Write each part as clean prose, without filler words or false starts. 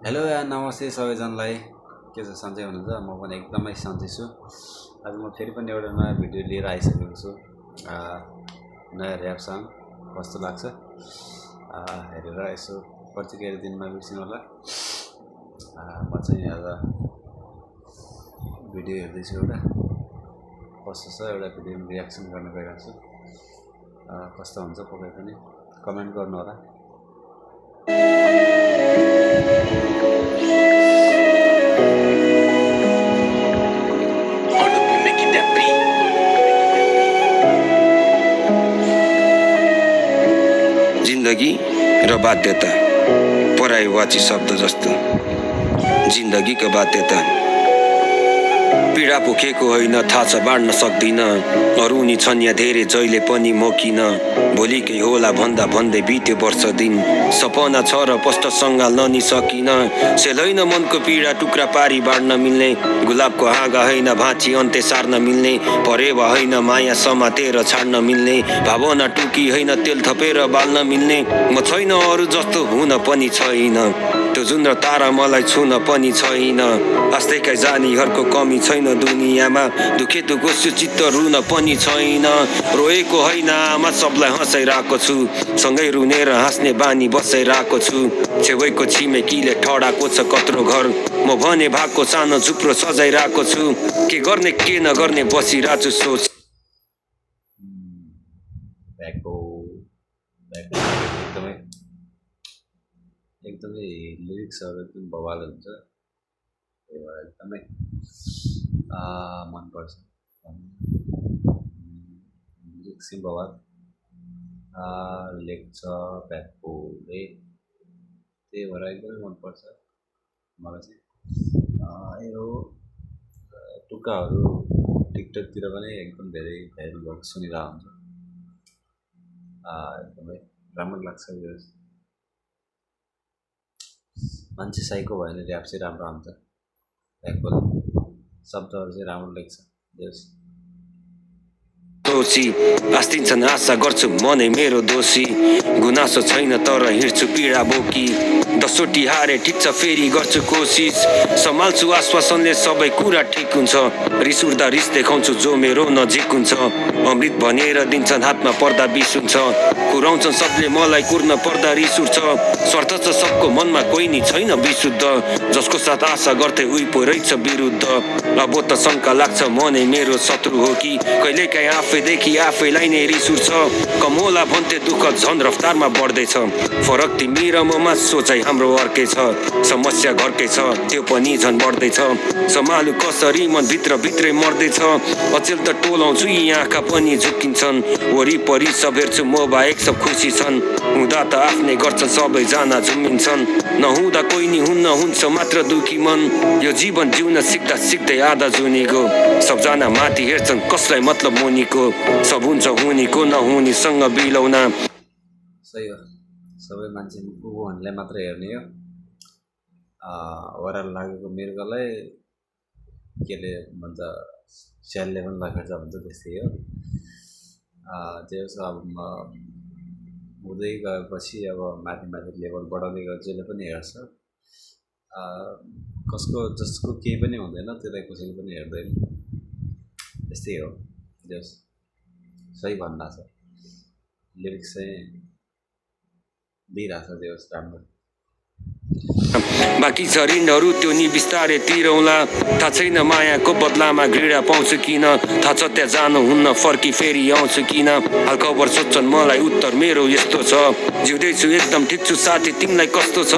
hello यार नमस्ते सबैजनालाई के छ सन्चै हुनुहुन्छ म पनि एकदमै सन्चै छु आज म फेरि पनि एउटा नयाँ भिडियो लिएर आइसकेको छु नयाँ ऱ्याप सङ कस्तो लाग्छ हेरेर यसो प्रतिक्रिया दिन नबिर्सिनु होला म चाहिँ आज भिडियो हेर्दैछु एउटा कस्तो छ एउटा भिडियो रियाक्सन गर्न गइरहेको छु कस्तो हुन्छ पक्कै पनि कमेन्ट गर्नु होला जिन्दगी र बाध्यता पराईवाची शब्द जस्तो जिन्दगीको बाध्यता पीडा पोखेको होइन थाहा छ बाँड्न सक्दिन अरू नि छन् यहाँ धेरै जहिले पनि मोकिन भोलिकै होला भन्दा भन्दै बित्यो वर्ष दिन सपना छ र स्पष्ट सङ्घाल्न नि सकिन सेलैन मनको पीडा टुक्रा पारी बाँड्न मिल्ने गुलाबको हाँगा होइन भाँची अन्त्य सार्न मिल्ने परेवा होइन माया समातेर छाड्न मिल्ने भावना टुकी होइन तेल थपेर बाल्न मिल्ने म छैन अरू जस्तो हुन पनि छैन त्यो जुन र तारा मलाई छुन पनि छैन आस्तेकै जानीहरूको कमी छैन दुनियाँमा दुखेको चित्त रुन पनि छैन रोएको होइन आमा सबलाई हँसाइरहेको छु सँगै रुनेर हाँस्ने बानी बसाइरहेको छु छेउको छिमेकीले ठडाको छ कत्रो घर म भने भएको सानो झुप्रो सजाइरहेको छु के गर्ने के नगर्ने बसिरहेको छु सोच एकदमै लिरिक्सहरू एकदम बवाल हुन्छ त्यही भएर एकदमै मनपर्छ लिरिक्स बवाल लेख्छ ब्याकले त्यही भएर एकदमै मनपर्छ मलाई चाहिँ यो टुक्काहरू टिकटकतिर पनि एकदम धेरै भाइरल भएको सुनिरहेको हुन्छ एकदमै राम्रो लाग्छ यो मान्छे साइको भयो भने ऱ्याप चाहिँ राम्रो हुन्छ ऱ्यापको शब्दहरू चाहिँ राम्रो लेख्छ दोषी आस्तिन्छन् आशा गर्छु म नै मेरो दोषी गुनासो छैन तर हिँड्छु पीडा बोकी दसोटी हारे ठिक छ फेरि गर्छु कोसिस सम्हाल्छु आश्वासनले सबै कुरा ठिक हुन्छ रिस उठ्दा रिस देखाउँछु जो मेरो नजिक हुन्छ अमृत भनेर दिन्छन् हातमा पर्दा बिस हुन्छ कुराउँछन् सबले मलाई कुर्न पर्दा रिस उठ्छ स्वार्थ छ सबको मनमा कोही नि छैन विशुद्ध जसको साथ आशा गर्थे उही पो रहेछ विरुद्ध अब त शङ्का लाग्छ म नै मेरो शत्रु हो कि कहिलेकाहीँ आफैदेखि आफैलाई नै रिस उठ्छ कम होला भन्थे दुःख झन् रफ्तारमा बढ्दैछ फरक तिमी र ममा सोचाइ हाम्रो अर्कै छ समस्या घरकै छ त्यो पनि झन् बढ्दैछ सम्हालु कसरी मन भित्र भित्रै मर्दैछ अचेल त टोलाउँछु यी आँखा पनि झुक्किन्छन् वरिपरि सब हेर्छु म बाहेक सब खुसी छन् हुँदा त आफ्नै गर्छन् सबैजना झुम्मिन्छन् नहुँदा कोही नि हुन्न हुन्छ मात्र दुखी मन यो जीवन जिउन सिक्दा सिक्दै आधा जुनीको सबजना माथि हेर्छन् कसलाई मतलब मुनिको सब हुन्छ हुनेको नहुनेसँग बिलौना सही हो सबै मान्छे ऊहरूलाई मात्र हेर्ने हो ओह्रालो लागेको मृगलाई केले भन्छ स्यालले पनि लखेट्छ भन्छ त्यस्तै हो त्यो अब हुँदै गएपछि अब माथि माथि लेभल बढाउँदै गयो जसले पनि हेर्छ जसको केही पनि हुँदैन त्यसलाई कसैले पनि हेर्दैन त्यस्तै हो जस सही भन्दा छ लिरिक्स चाहिँ दिइरहेको छ त्यो राम्रो बाँकी छ ऋणहरू त्यो नि बिस्तारै तिरौँला थाहा छैन मायाको बदलामा घृणा पाउँछु किन थाहा छ त्यहाँ जानुहुन्न फर्की फेरि आउँछु किन हालखबर सोध्छन् मलाई उत्तर मेरो यस्तो छ जिउँदैछु एकदम ठिक छु साथी तिमीलाई कस्तो छ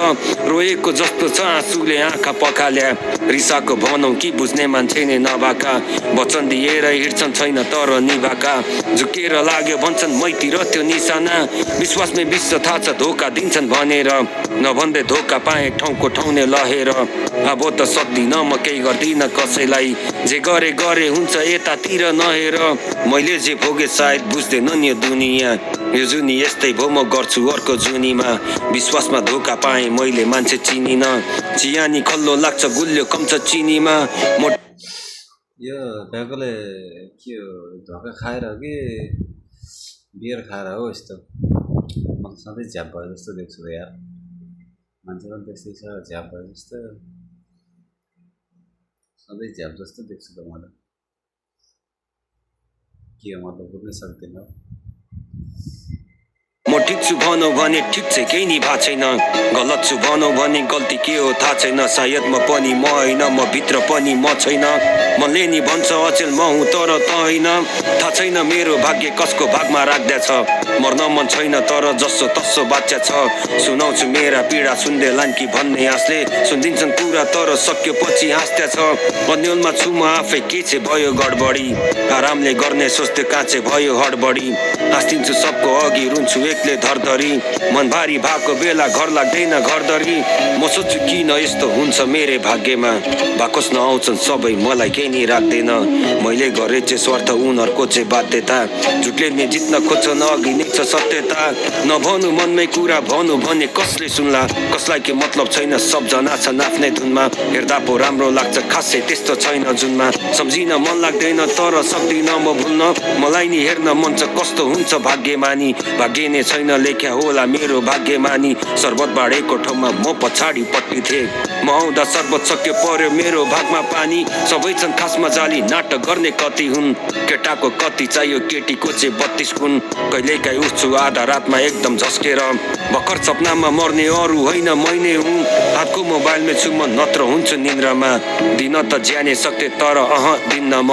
रोएको जस्तो छ आँसुले आँखा पखाल्या रिसाको भनौँ कि बुझ्ने मान्छे नै नभएका वचन दिएर हिँड्छन् छैन तर निभाका झुकेर लाग्यो भन्छन् मैतिर त्यो निशाना विश्वासमै विश्व थाहा छ धोका दिन्छन् भनेर नभन्दै धोका पाएँ ठाउँको ठाउँ नै लहेर अब त सक्दिनँ म केही गर्दिनँ कसैलाई जे गरे गरे हुन्छ यतातिर नहेर मैले जे भोगे सायद बुझ्दैन नि यो दुनियाँ यो जुनी यस्तै भो म गर्छु अर्को जुनीमा विश्वासमा धोका पाएँ मैले मान्छे चिनिन चियानी खल्लो लाग्छ गुल्यो कम छ चिनीमा यो ब्यागले के हो धोका खाएर कि बियर खाएर हो यस्तो म सधैँ झ्याप भयो जस्तो देख्छु यार मान्छे पनि त्यस्तै छ झ्याप भयो जस्तो सधैँ झ्याप जस्तो देख्छु त मलाई के हो मतलब बुझ्नै सक्दिनँ म ठिक छु भनौ भने ठिक चाहिँ केही नि भएको छैन गलत छु भनौ भने गल्ती के हो थाहा छैन सायद म पनि म होइन म भित्र पनि म छैन मनले नि भन्छ अचेल म हुँ तर त होइन थाहा छैन मेरो भाग्य कसको भागमा राख्दैछ मर्न मन छैन तर जसो तसो बाच्या छ सुनाउँछु मेरा पीडा सुन्दै लान्की भन्ने आँसले सुनिदिन्छन् कुरा तर सक्यो पछि हाँस्दै छ अन्यलमा छु म आफै के चाहिँ भयो गडबडी आरामले गर्ने सोच्दै काँचे भयो हडबडी हाँस्दिन्छु सबको अघि रुन्छु एक्लै धरधरी मन भारी भएको बेला घर लाग्दैन घरधरी म सोच्छु किन यस्तो हुन्छ मेरै भाग्यमा बाकस नआउँछन् सबै मलाई केही नि राख्दैन मैले गरे चाहिँ स्वार्थ उनीहरूको चाहिँ बाध्यता झुटले नि जित्न खोज्छन् अघि नै छ सत्यता नभनु मनमै कुरा भनु भने कसले सुन्ला कसलाई के मतलब छैन सबजना छन् आफ्नै धुनमा हेर्दा पो राम्रो लाग्छ खासै त्यस्तो छैन जुनमा सम्झिन मन लाग्दैन तर सक्दिन म भुल्न मलाई नि हेर्न मन छ कस्तो हुन्छ भाग्यमानी भाग्य नै छैन लेख्या होला मेरो भाग्यमानी शरबत बाडेको ठाउँमा म पछाडि पट्टि थिएँ म आउँदा शरबत सक्यो पर्यो मेरो भागमा पानी सबै छन् खासमा जाली नाटक गर्ने कति हुन् केटाको कति चाहियो केटीको चाहिँ 32 गुण कहिलेकाहीँ उठ्छु आधा रातमा एकदम झस्केर भर्खर सपनामा मर्ने अरू होइन मैले हुँ हातको मोबाइलमै छु म नत्र हुन्छु निन्द्रामा दिन त ज्यानै सक्थे तर दिन्न म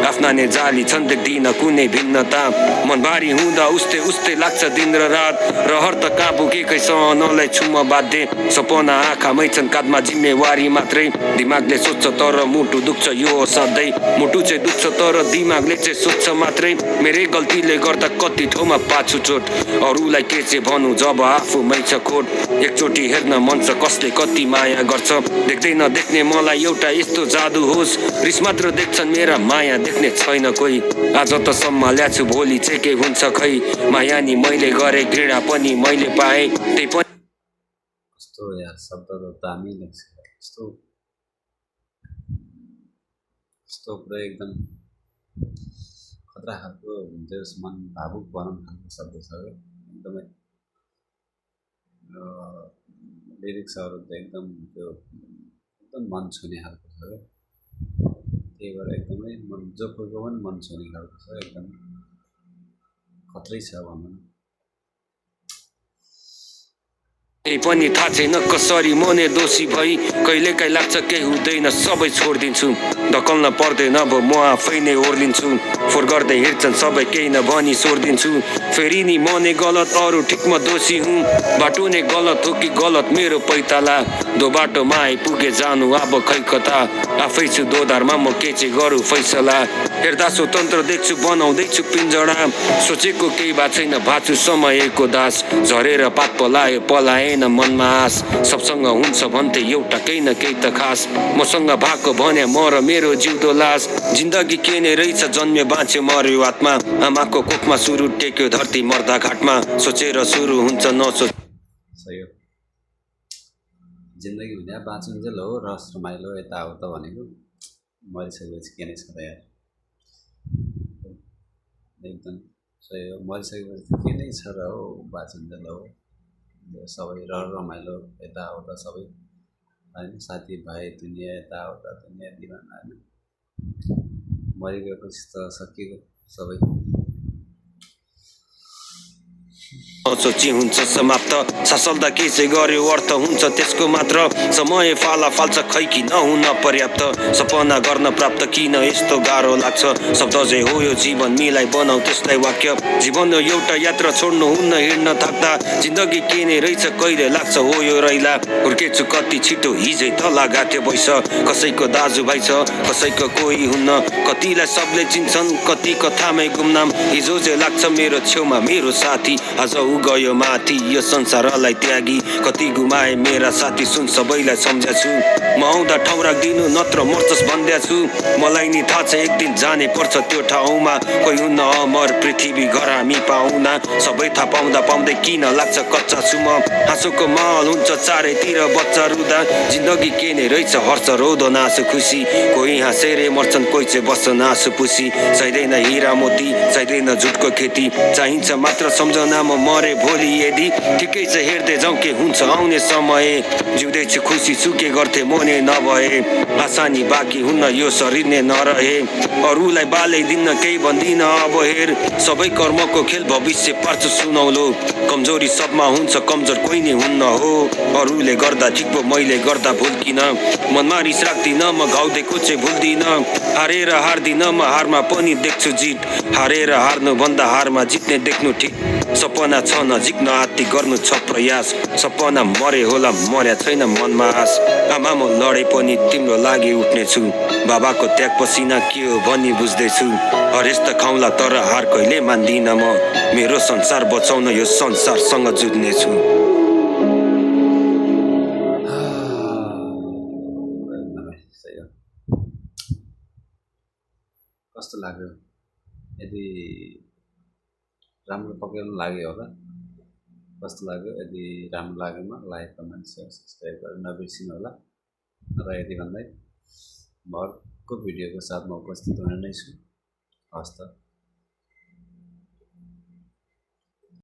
आफ्ना नै जाली छन् देख्दिन कुनै भिन्नता मनभारी हुँदा उस्तै उस्तै लाग्छ दिन र रात रहर त कहाँ पुगेकै सहनलाई छु म बाध्य सपना आँखामै छन् काँधमा जिम्मेवारी मात्रै दिमागले सोच्छ तर मुटु दुख्छ यो सधैँ मुटु चाहिँ दुख्छ तर दिमागले चाहिँ सोच्छ मात्रै मेरै गल्तीले गर्दा कति ठाउँमा पाछु चोट अरूलाई के चाहिँ भनौँ जब आफूमै छ खोट एकचोटि हेर्न मन छ कसले कति माया गर्छ देख्दै नदेख्ने मलाई एउटा यस्तो जादु होस् रिस मात्र देख्छन् मेरा माया देख्ने छैन कोही आज त सम्हाल्या छु भोलि चाहिँ के हुन्छ खै माया नि मैले गरे घृणा पनि मैले पाएँ त्यही पनि कस्तो यार शब्द त दामी लाग्छ कस्तो कस्तो पुरा एकदम खतरा खालको हुन्छ मन भावुक बनाउने खालको शब्द छ एकदमै लिरिक्सहरू त एकदम त्यो एकदम मन छुने खालको छ त्यही भएर एकदमै मन जो कोहीको पनि मन छुने खालको छ एकदम खत्रै छ भनौँ त्यही पनि थाहा छैन कसरी म नै दोषी भई कहिलेकाहीँ लाग्छ केही हुँदैन सबै छोडिदिन्छु ढकल्न पर्दैन अब म आफै नै ओर्लिन्छु फोहोर गर्दै हिँड्छन् सबै केही नभनी सोधिदिन्छु फेरि नि म नै गलत अरू ठिक म दोषी हुँ बाटो नै गलत हो कि गलत मेरो पैताला दो बाटोमा आइपुगे जानु अब खै कता आफै छु दोधारमा म के चाहिँ गरौँ फैसला हेर्दा स्वतन्त्र देख्छु बनाउँदैछु पिन्जडा सोचेको केही भएको छैन भाछु समयको दास झरेर पात पलायो पलाएन मनमा आस सबसँग हुन्छ भन्थे एउटा केही न केही त खास मसँग भएको भने म र मेरो जिउँदो लास जिन्दगी के नै रहेछ जन्म्यो बाँच्यो मर्यो आत्मा आमाको कोखमा सुरु टेक्यो धरती मर्दा घाटमा सोचेर सुरु हुन्छ नसोच सही हो जिन्दगी हुने बाँचुन्जेल हो रस रमाइलो यताउता भनेको मरिसकेपछि के नै छ त यार एकदम सही हो मरिसकेपछि के नै छ र हो बाँचुन्जेल हो सबै रमाइलो यताउता सबै होइन साथीभाइ दुनियाँ यताउता दुनियाँ दिवाना होइन मरिगएपछि त सकिएको सबै सोची हुन्छ समाप्त सासल्दा के चाहिँ गर्यो अर्थ हुन्छ त्यसको मात्र समय फाला फाल्छ खै कि नहुन पर्याप्त सपना गर्न प्राप्त किन यस्तो गाह्रो लाग्छ शब्द चाहिँ हो यो जीवन मिलाई बनाऊ त्यसलाई वाक्य जीवन हो एउटा यात्रा छोड्नु हुन्न हिँड्न थाक्दा जिन्दगी के नै रहेछ कहिले लाग्छ हो यो रैला हुर्केछु कति छिटो हिजै त लगाथ्यो बैस कसैको दाजुभाइ छ कसैको कोही हुन्न कतिलाई सबले चिन्छन् कति कथामै गुमनाम हिजो चाहिँ लाग्छ मेरो छेउमा मेरो साथी आज ऊ गयो माथि यो संसारलाई त्यागी कति गुमाए मेरा साथी सुन सबैलाई सम्झ्याछु म आउँदा ठाउँ राख्दिनु नत्र मर्छस् भन्दै छु मलाई नि थाहा छ एक दिन जाने पर्छ त्यो ठाउँमा कोही हुन्न अमर पृथ्वी घर हामी पाउना सबै थाहा पाउँदा पाउँदै किन लाग्छ कच्चा छु म हाँसोको माहौल हुन्छ चारैतिर बच्चा रुँदा जिन्दगी के नै रहेछ हर्ष रोदो नासो खुसी कोही हाँसेर मर्छन् कोही चाहिँ बस्छन् आँसु पुसी चाहिँदैन हिरा मोती चाहिँदैन झुटको खेती चाहिन्छ मात्र सम्झनामा मरे भोलि यदि ठिकै छ हेर्दै जाउँ के हुन्छ आउने समय जिउँदैछु खुसी छु के गर्थे मने नभए आसानी बाँकी हुन्न यो शरीर नै नरहे अरूलाई बालैदिन्न केही भन्दिन अब हेर सबै कर्मको खेल भविष्य पार्छ सुनौलो कमजोरी सबमा हुन्छ कमजोर कोही नै हुन्न हो अरूले गर्दा ठिक पो मैले गर्दा भुल किन मनमा रिस राख्दिन म घाउदेखो चाहिँ भुल्दिन हारेर हार्दिन म हारमा पनि देख्छु जित हारेर हार्नु भन्दा हारमा जित्ने देख्नु ठिक सपना छ नजिक नआत्ती गर्नु छ प्रयास सपना मरे होला मर्या छैन मनमा आस आमा म लडे पनि तिम्रो लागि उठ्नेछु बाबाको त्याग पसिना के हो भनी बुझ्दैछु हरेस त खाउँला तर हार कहिले मान्दिन म मेरो संसार बचाउन यो संसारसँग जुझ्नेछु सही हो कस्तो लाग्यो यदि राम्रो पक्राउनु लाग्यो होला कस्तो लाग्यो यदि राम्रो लागेमा लाइक कमेन्ट सेयर सब्सक्राइब गर्न नबिर्सिनु होला र यति भन्दै म अर्को भिडियोको साथमा उपस्थित हुने नै छु हवस् त